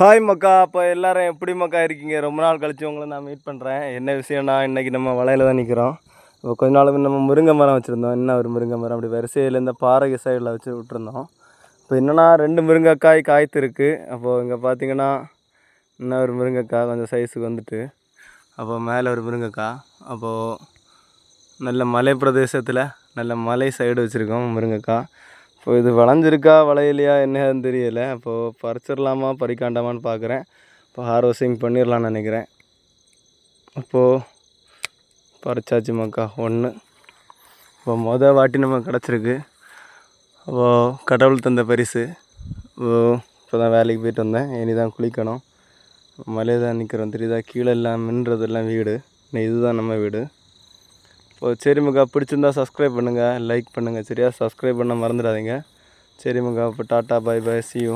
Hi மக்கா. அப்போ எல்லோரும் எப்படி மக்கா இருக்கீங்க? ரொம்ப நாள் கழித்து உங்களை நான் மீட் பண்ணுறேன். என்ன விஷயம்னா, இன்றைக்கி நம்ம வலையில் தான் நிற்கிறோம். இப்போ கொஞ்ச நாள் நம்ம முருங்கை மரம் வச்சுருந்தோம். என்ன ஒரு முருங்கை மரம் அப்படி வரிசையில் இந்த பாறை சைடில் வச்சு விட்டுருந்தோம். இப்போ என்னென்னா 2 முருங்கைக்காய் காய்த்துருக்கு. அப்போது இங்கே பார்த்தீங்கன்னா இன்னும் ஒரு முருங்கைக்காய் கொஞ்சம் சைஸுக்கு வந்துட்டு, அப்போது மேலே ஒரு முருங்கைக்காய். அப்போது நல்ல மலை பிரதேசத்தில் நல்ல மலை சைடு வச்சுருக்கோம் முருங்கைக்காய். இப்போ இது வளைஞ்சிருக்கா வளையலையா என்னன்னு தெரியலை. அப்போது பறிச்சிடலாமா பறிக்காண்டாமான்னு பார்க்குறேன். இப்போ ஹார்வெஸ்டிங் பண்ணிடலான்னு நினைக்கிறேன். அப்போது பறிச்சாச்சு மக்கா 1. இப்போ வாட்டி நம்ம கிடச்சிருக்கு. அப்போது கடவுள் தந்த பரிசு. இப்போ தான் வேலைக்கு போயிட்டு வந்தேன். இனி தான் குளிக்கணும். மலையை தான் நிற்கிறோம் தெரியுதா? கீழே எல்லாம் மின்றதெல்லாம் வீடு. இதுதான் நம்ம வீடு. இப்போ சரி மக்கா, பிடிச்சிருந்தா சப்ஸ்கிரைப் பண்ணுங்கள், லைக் பண்ணுங்கள் சரியா? சப்ஸ்கிரைப் பண்ண மறந்துடாதீங்க. சரி மக்கா, இப்போ tata bye bye, see you.